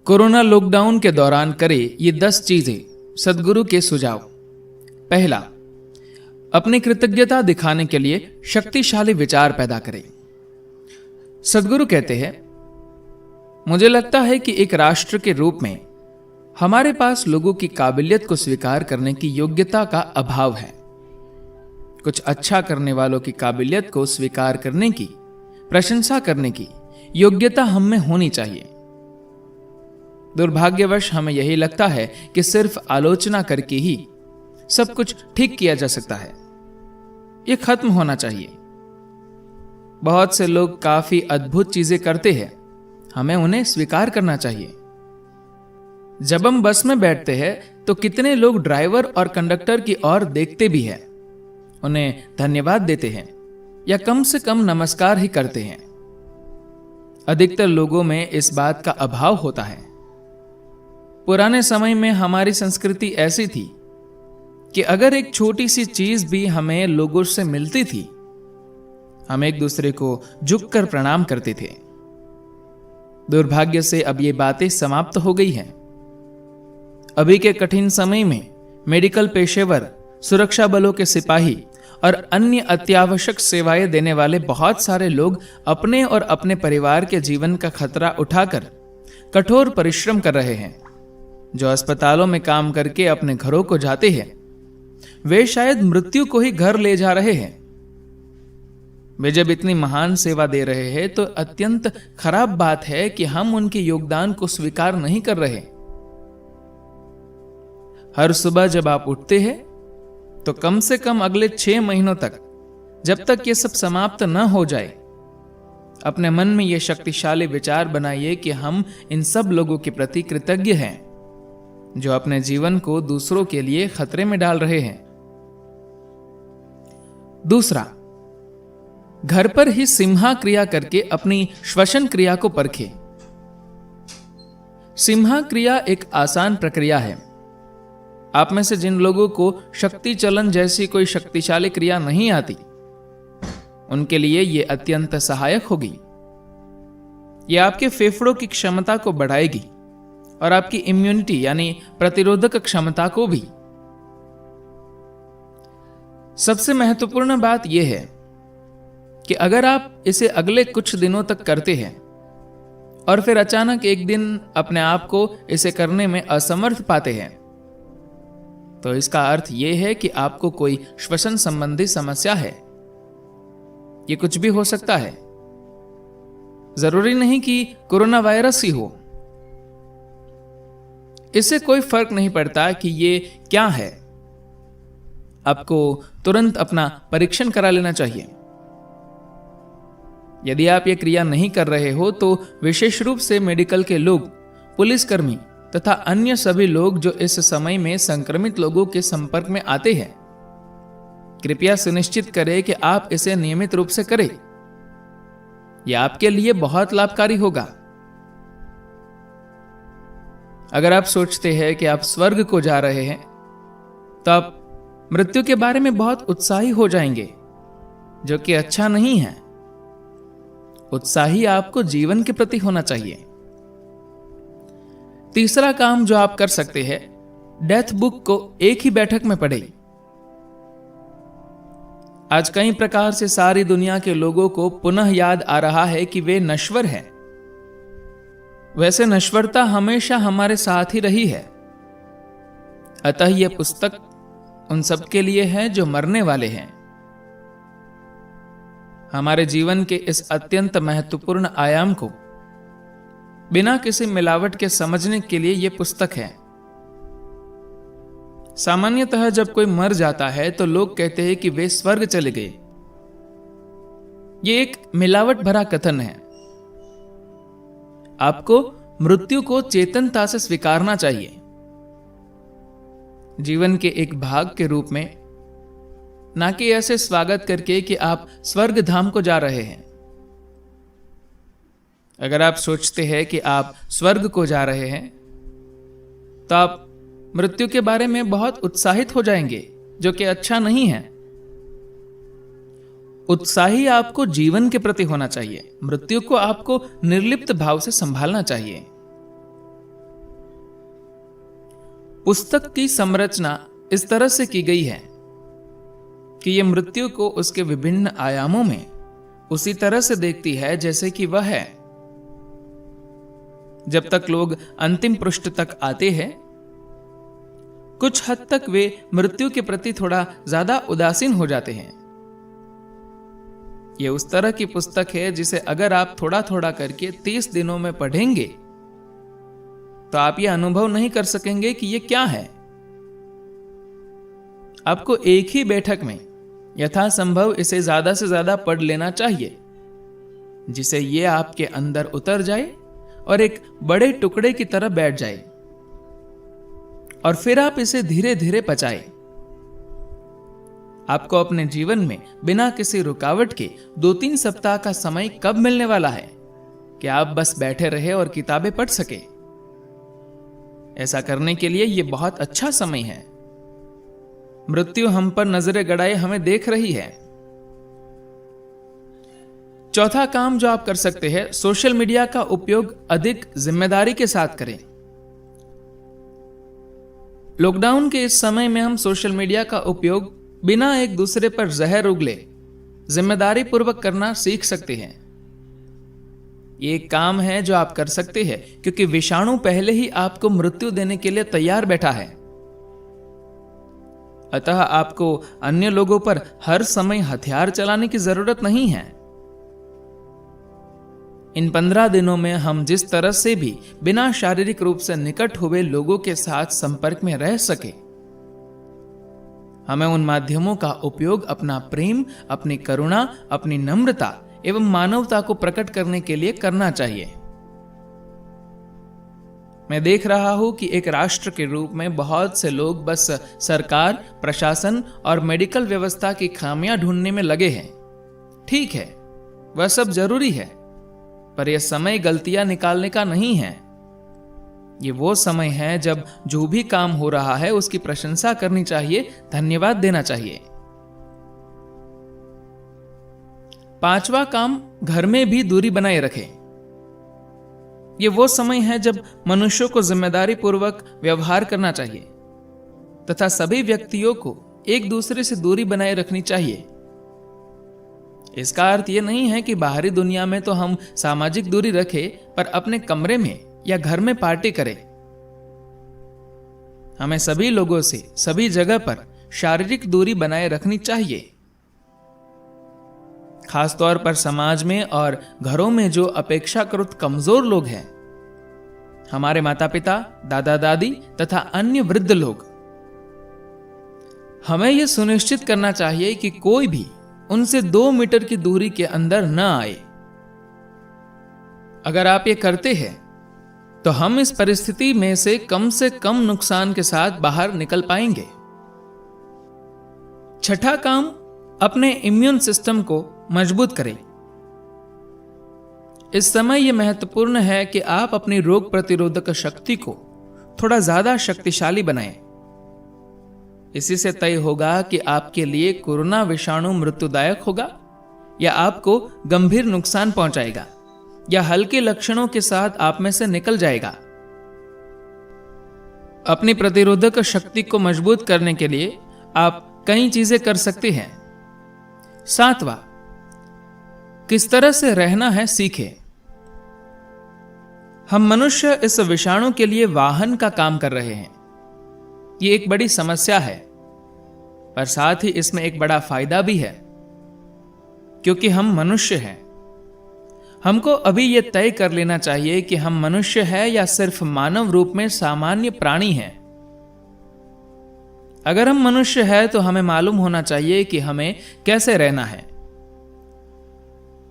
Corona lockdown के दौरान करें ये 10 चीजें, सद्गुरु के सुझाव। पहला, अपनी कृतज्ञता दिखाने के लिए शक्तिशाली विचार पैदा करें। सद्गुरु कहते हैं, मुझे लगता है कि एक राष्ट्र के रूप में हमारे पास लोगों की काबिलियत को स्वीकार करने की योग्यता का अभाव है। कुछ अच्छा करने वालों की काबिलियत को स्वीकार करने की, प्रशंसा करने की योग्यता हम में होनी चाहिए। दुर्भाग्यवश हमें यही लगता है कि सिर्फ आलोचना करके ही सब कुछ ठीक किया जा सकता है। यह खत्म होना चाहिए। बहुत से लोग काफी अद्भुत चीजें करते हैं, हमें उन्हें स्वीकार करना चाहिए। जब हम बस में बैठते हैं तो कितने लोग ड्राइवर और कंडक्टर की ओर देखते भी हैं, उन्हें धन्यवाद देते हैं या कम से कम नमस्कार ही करते हैं। अधिकतर लोगों में इस बात का अभाव होता है। पुराने समय में हमारी संस्कृति ऐसी थी कि अगर एक छोटी सी चीज भी हमें लोगों से मिलती थी, हम एक दूसरे को झुककर प्रणाम करते थे। दुर्भाग्य से अब ये बातें समाप्त हो गई हैं। अभी के कठिन समय में मेडिकल पेशेवर, सुरक्षा बलों के सिपाही और अन्य अत्यावश्यक सेवाएं देने वाले बहुत सारे लोग अपने और अपने परिवार के जीवन का खतरा उठाकर कठोर परिश्रम कर रहे हैं। जो अस्पतालों में काम करके अपने घरों को जाते हैं, वे शायद मृत्यु को ही घर ले जा रहे हैं। वे जब इतनी महान सेवा दे रहे हैं तो अत्यंत खराब बात है कि हम उनके योगदान को स्वीकार नहीं कर रहे। हर सुबह जब आप उठते हैं तो कम से कम अगले 6 महीनों तक, जब तक ये सब समाप्त न हो जाए, अपने मन में यह शक्तिशाली विचार बनाइए कि हम इन सब लोगों के प्रति कृतज्ञ हैं जो अपने जीवन को दूसरों के लिए खतरे में डाल रहे हैं। दूसरा, घर पर ही सिम्हा क्रिया करके अपनी श्वसन क्रिया को परखें। सिम्हा क्रिया एक आसान प्रक्रिया है। आप में से जिन लोगों को शक्ति चलन जैसी कोई शक्तिशाली क्रिया नहीं आती, उनके लिए यह अत्यंत सहायक होगी। यह आपके फेफड़ों की क्षमता को बढ़ाएगी और आपकी इम्यूनिटी यानी प्रतिरोधक क्षमता को भी। सबसे महत्वपूर्ण बात यह है कि अगर आप इसे अगले कुछ दिनों तक करते हैं और फिर अचानक एक दिन अपने आप को इसे करने में असमर्थ पाते हैं, तो इसका अर्थ यह है कि आपको कोई श्वसन संबंधी समस्या है। यह कुछ भी हो सकता है। जरूरी नहीं कि कोरोना वायरस ही हो। इससे कोई फर्क नहीं पड़ता कि ये क्या है। आपको तुरंत अपना परीक्षण करा लेना चाहिए। यदि आप ये क्रिया नहीं कर रहे हो तो विशेष रूप से मेडिकल के लोग, पुलिसकर्मी तथा अन्य सभी लोग जो इस समय में संक्रमित लोगों के संपर्क में आते हैं, कृपया सुनिश्चित करें कि आप इसे नियमित रूप से करें। यह आपके लिए बहुत लाभकारी होगा। अगर आप सोचते हैं कि आप स्वर्ग को जा रहे हैं, तो आप मृत्यु के बारे में बहुत उत्साही हो जाएंगे, जो कि अच्छा नहीं है। उत्साही आपको जीवन के प्रति होना चाहिए। तीसरा काम जो आप कर सकते हैं, डेथ बुक को एक ही बैठक में पढ़ें। आज कई प्रकार से सारी दुनिया के लोगों को पुनः याद आ रहा है कि वे नश्वर हैं। वैसे नश्वरता हमेशा हमारे साथ ही रही है। अतः यह पुस्तक उन सब के लिए है जो मरने वाले हैं। हमारे जीवन के इस अत्यंत महत्वपूर्ण आयाम को बिना किसी मिलावट के समझने के लिए यह पुस्तक है। सामान्यतः जब कोई मर जाता है तो लोग कहते हैं कि वे स्वर्ग चले गए। यह एक मिलावट भरा कथन है। आपको मृत्यु को चेतनता से स्वीकारना चाहिए, जीवन के एक भाग के रूप में, ना कि ऐसे स्वागत करके कि आप स्वर्ग धाम को जा रहे हैं। अगर आप सोचते हैं कि आप स्वर्ग को जा रहे हैं, तो आप मृत्यु के बारे में बहुत उत्साहित हो जाएंगे, जो कि अच्छा नहीं है। उत्साही आपको जीवन के प्रति होना चाहिए। मृत्यु को आपको निर्लिप्त भाव से संभालना चाहिए। पुस्तक की संरचना इस तरह से की गई है कि यह मृत्यु को उसके विभिन्न आयामों में उसी तरह से देखती है जैसे कि वह है। जब तक लोग अंतिम पृष्ठ तक आते हैं, कुछ हद तक वे मृत्यु के प्रति थोड़ा ज्यादा उदासीन हो जाते हैं। यह उस तरह की पुस्तक है जिसे अगर आप थोड़ा थोड़ा करके 30 दिनों में पढ़ेंगे तो आप यह अनुभव नहीं कर सकेंगे कि यह क्या है। आपको एक ही बैठक में यथासंभव इसे ज्यादा से ज्यादा पढ़ लेना चाहिए, जिसे यह आपके अंदर उतर जाए और एक बड़े टुकड़े की तरह बैठ जाए, और फिर आप इसे धीरे धीरे पचाएं। आपको अपने जीवन में बिना किसी रुकावट के 2-3 सप्ताह का समय कब मिलने वाला है कि आप बस बैठे रहे और किताबें पढ़ सके। ऐसा करने के लिए यह बहुत अच्छा समय है। मृत्यु हम पर नजरें गड़ाए हमें देख रही है। चौथा काम जो आप कर सकते हैं, सोशल मीडिया का उपयोग अधिक जिम्मेदारी के साथ करें। लॉकडाउन के इस समय में हम सोशल मीडिया का उपयोग बिना एक दूसरे पर जहर उगले जिम्मेदारी पूर्वक करना सीख सकते हैं। ये एक काम है जो आप कर सकते हैं क्योंकि विषाणु पहले ही आपको मृत्यु देने के लिए तैयार बैठा है। अतः आपको अन्य लोगों पर हर समय हथियार चलाने की जरूरत नहीं है। इन 15 दिनों में हम जिस तरह से भी बिना शारीरिक रूप से निकट हुए लोगों के साथ संपर्क में रह सके, हमें उन माध्यमों का उपयोग अपना प्रेम, अपनी करुणा, अपनी नम्रता एवं मानवता को प्रकट करने के लिए करना चाहिए। मैं देख रहा हूं कि एक राष्ट्र के रूप में बहुत से लोग बस सरकार, प्रशासन और मेडिकल व्यवस्था की खामियां ढूंढने में लगे हैं। ठीक है, वह सब जरूरी है, पर यह समय गलतियां निकालने का नहीं है। ये वो समय है जब जो भी काम हो रहा है उसकी प्रशंसा करनी चाहिए, धन्यवाद देना चाहिए। 5वां काम, घर में भी दूरी बनाए रखें। यह वो समय है जब मनुष्यों को जिम्मेदारी पूर्वक व्यवहार करना चाहिए तथा सभी व्यक्तियों को एक दूसरे से दूरी बनाए रखनी चाहिए। इसका अर्थ यह नहीं है कि बाहरी दुनिया में तो हम सामाजिक दूरी रखें, पर अपने कमरे में या घर में पार्टी करें। हमें सभी लोगों से सभी जगह पर शारीरिक दूरी बनाए रखनी चाहिए। खासतौर पर समाज में और घरों में जो अपेक्षाकृत कमजोर लोग हैं, हमारे माता पिता, दादा दादी तथा अन्य वृद्ध लोग, हमें यह सुनिश्चित करना चाहिए कि कोई भी उनसे 2 मीटर की दूरी के अंदर न आए। अगर आप ये करते हैं तो हम इस परिस्थिति में से कम नुकसान के साथ बाहर निकल पाएंगे। 6ठा काम, अपने इम्यून सिस्टम को मजबूत करें। इस समय यह महत्वपूर्ण है कि आप अपनी रोग प्रतिरोधक शक्ति को थोड़ा ज्यादा शक्तिशाली बनाएं। इसी से तय होगा कि आपके लिए कोरोना विषाणु मृत्युदायक होगा या आपको गंभीर नुकसान पहुंचाएगा या हल्के लक्षणों के साथ आप में से निकल जाएगा। अपनी प्रतिरोधक शक्ति को मजबूत करने के लिए आप कई चीजें कर सकते हैं। 7वां, किस तरह से रहना है सीखें। हम मनुष्य इस विषाणु के लिए वाहन का काम कर रहे हैं। यह एक बड़ी समस्या है, पर साथ ही इसमें एक बड़ा फायदा भी है, क्योंकि हम मनुष्य हैं। हमको अभी यह तय कर लेना चाहिए कि हम मनुष्य हैं या सिर्फ मानव रूप में सामान्य प्राणी हैं। अगर हम मनुष्य हैं तो हमें मालूम होना चाहिए कि हमें कैसे रहना है।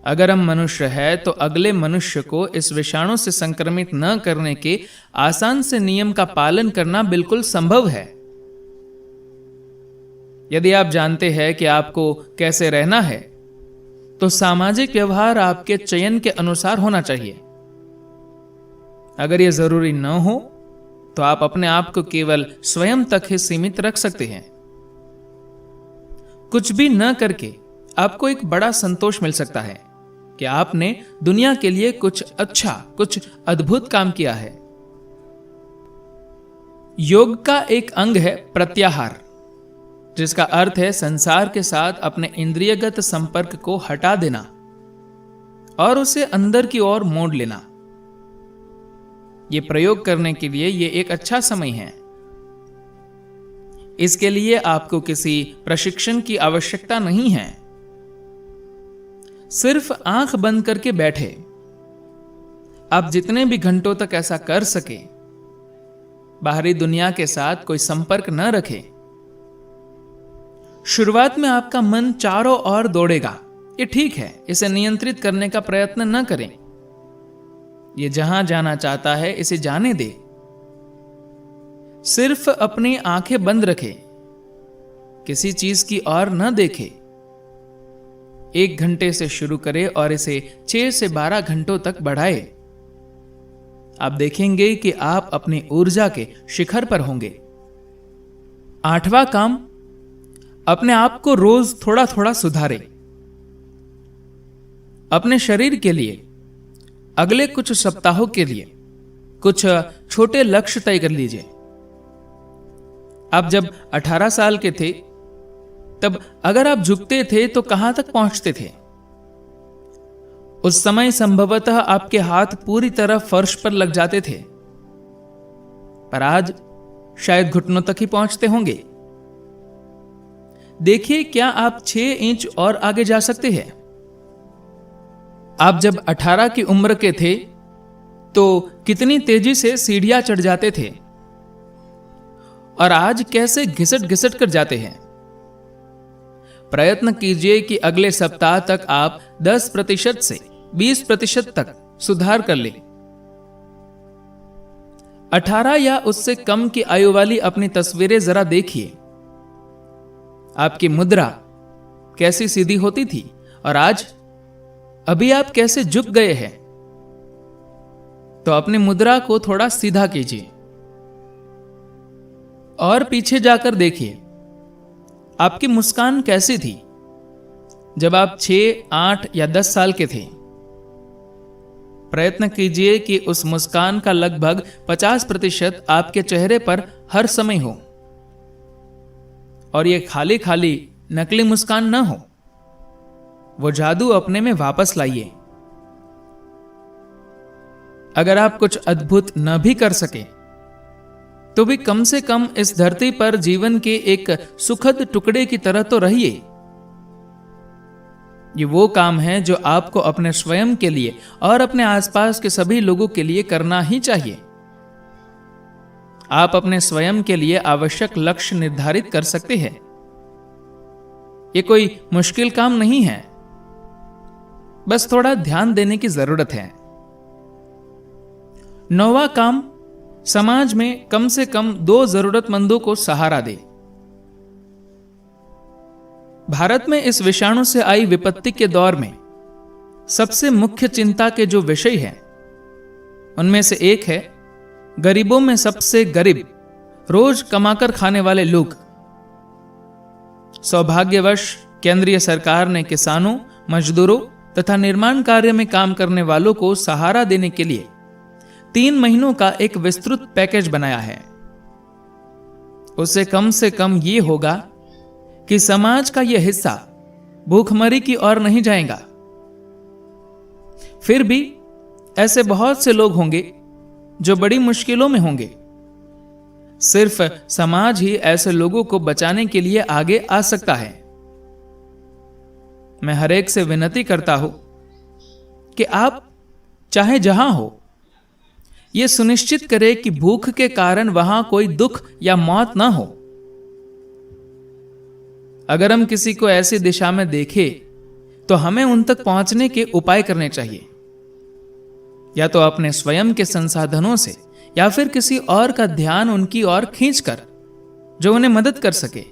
अगर हम मनुष्य हैं तो अगले मनुष्य को इस विषाणु से संक्रमित न करने के आसान से नियम का पालन करना बिल्कुल संभव है। यदि आप जानते हैं कि आपको कैसे रहना है, तो सामाजिक व्यवहार आपके चयन के अनुसार होना चाहिए। अगर यह जरूरी न हो तो आप अपने आप को केवल स्वयं तक ही सीमित रख सकते हैं। कुछ भी न करके आपको एक बड़ा संतोष मिल सकता है कि आपने दुनिया के लिए कुछ अच्छा, कुछ अद्भुत काम किया है। योग का एक अंग है प्रत्याहार, जिसका अर्थ है संसार के साथ अपने इंद्रियगत संपर्क को हटा देना और उसे अंदर की ओर मोड़ लेना। यह प्रयोग करने के लिए यह एक अच्छा समय है। इसके लिए आपको किसी प्रशिक्षण की आवश्यकता नहीं है। सिर्फ आंख बंद करके बैठे। आप जितने भी घंटों तक ऐसा कर सके, बाहरी दुनिया के साथ कोई संपर्क न रखें। शुरुआत में आपका मन चारों ओर दौड़ेगा, ये ठीक है, इसे नियंत्रित करने का प्रयत्न न करें। ये जहां जाना चाहता है इसे जाने दे। सिर्फ अपनी आंखें बंद रखें, किसी चीज की ओर न देखे। 1 घंटे से शुरू करें और इसे 6 से 12 घंटों तक बढ़ाए। आप देखेंगे कि आप अपनी ऊर्जा के शिखर पर होंगे। 8वां काम, अपने आप को रोज थोड़ा थोड़ा सुधारें। अपने शरीर के लिए अगले कुछ सप्ताहों के लिए कुछ छोटे लक्ष्य तय कर लीजिए। आप जब 18 साल के थे, तब अगर आप झुकते थे तो कहां तक पहुंचते थे? उस समय संभवतः आपके हाथ पूरी तरह फर्श पर लग जाते थे, पर आज शायद घुटनों तक ही पहुंचते होंगे। देखिए, क्या आप 6 इंच और आगे जा सकते हैं? आप जब 18 की उम्र के थे तो कितनी तेजी से सीढ़ियां चढ़ जाते थे और आज कैसे घिसट घिसट कर जाते हैं। प्रयत्न कीजिए कि अगले सप्ताह तक आप 10% से 20% तक सुधार कर लें। 18 या उससे कम की आयु वाली अपनी तस्वीरें जरा देखिए। आपकी मुद्रा कैसी सीधी होती थी और आज अभी आप कैसे झुक गए हैं। तो अपनी मुद्रा को थोड़ा सीधा कीजिए और पीछे जाकर देखिए, आपकी मुस्कान कैसी थी जब आप 6, 8 या 10 साल के थे। प्रयत्न कीजिए कि उस मुस्कान का लगभग 50% आपके चेहरे पर हर समय हो और यह खाली खाली नकली मुस्कान न हो। वो जादू अपने में वापस लाइए। अगर आप कुछ अद्भुत न भी कर सके तो भी कम से कम इस धरती पर जीवन के एक सुखद टुकड़े की तरह तो रहिए। ये वो काम है जो आपको अपने स्वयं के लिए और अपने आसपास के सभी लोगों के लिए करना ही चाहिए। आप अपने स्वयं के लिए आवश्यक लक्ष्य निर्धारित कर सकते हैं। ये कोई मुश्किल काम नहीं है, बस थोड़ा ध्यान देने की जरूरत है। 9वां काम, समाज में कम से कम 2 जरूरतमंदों को सहारा दे। भारत में इस विषाणु से आई विपत्ति के दौर में सबसे मुख्य चिंता के जो विषय हैं, उनमें से एक है गरीबों में सबसे गरीब, रोज कमाकर खाने वाले लोग। सौभाग्यवश केंद्रीय सरकार ने किसानों, मजदूरों तथा निर्माण कार्य में काम करने वालों को सहारा देने के लिए 3 महीनों का एक विस्तृत पैकेज बनाया है। उससे कम से कम यह होगा कि समाज का यह हिस्सा भूखमरी की ओर नहीं जाएगा। फिर भी ऐसे बहुत से लोग होंगे जो बड़ी मुश्किलों में होंगे। सिर्फ समाज ही ऐसे लोगों को बचाने के लिए आगे आ सकता है। मैं हर एक से विनती करता हूं कि आप चाहे जहां हो, यह सुनिश्चित करें कि भूख के कारण वहां कोई दुख या मौत ना हो। अगर हम किसी को ऐसी दिशा में देखें तो हमें उन तक पहुंचने के उपाय करने चाहिए, या तो अपने स्वयं के संसाधनों से या फिर किसी और का ध्यान उनकी ओर खींचकर, जो उन्हें मदद कर सके।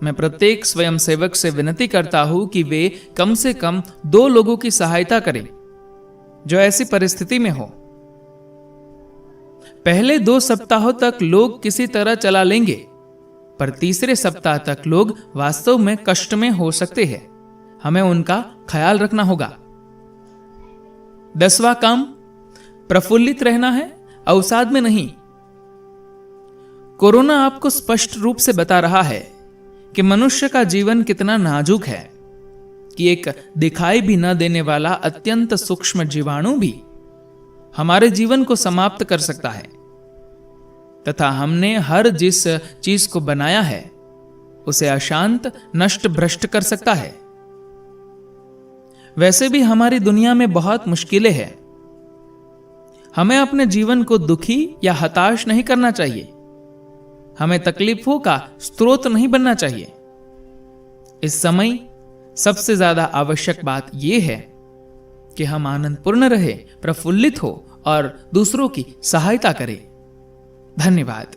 मैं प्रत्येक स्वयंसेवक से विनती करता हूं कि वे कम से कम 2 लोगों की सहायता करें जो ऐसी परिस्थिति में हो। पहले 2 सप्ताहों तक लोग किसी तरह चला लेंगे, पर तीसरे सप्ताह तक लोग वास्तव में कष्ट में हो सकते हैं। हमें उनका ख्याल रखना होगा। 10वां काम, प्रफुल्लित रहना है, अवसाद में नहीं। कोरोना आपको स्पष्ट रूप से बता रहा है कि मनुष्य का जीवन कितना नाजुक है, कि एक दिखाई भी न देने वाला अत्यंत सूक्ष्म जीवाणु भी हमारे जीवन को समाप्त कर सकता है, तथा हमने हर जिस चीज को बनाया है उसे अशांत, नष्ट, भ्रष्ट कर सकता है। वैसे भी हमारी दुनिया में बहुत मुश्किलें हैं। हमें अपने जीवन को दुखी या हताश नहीं करना चाहिए। हमें तकलीफों का स्रोत नहीं बनना चाहिए। इस समय सबसे ज्यादा आवश्यक बात यह है कि हम आनंदपूर्ण रहे, प्रफुल्लित हो और दूसरों की सहायता करें। धन्यवाद।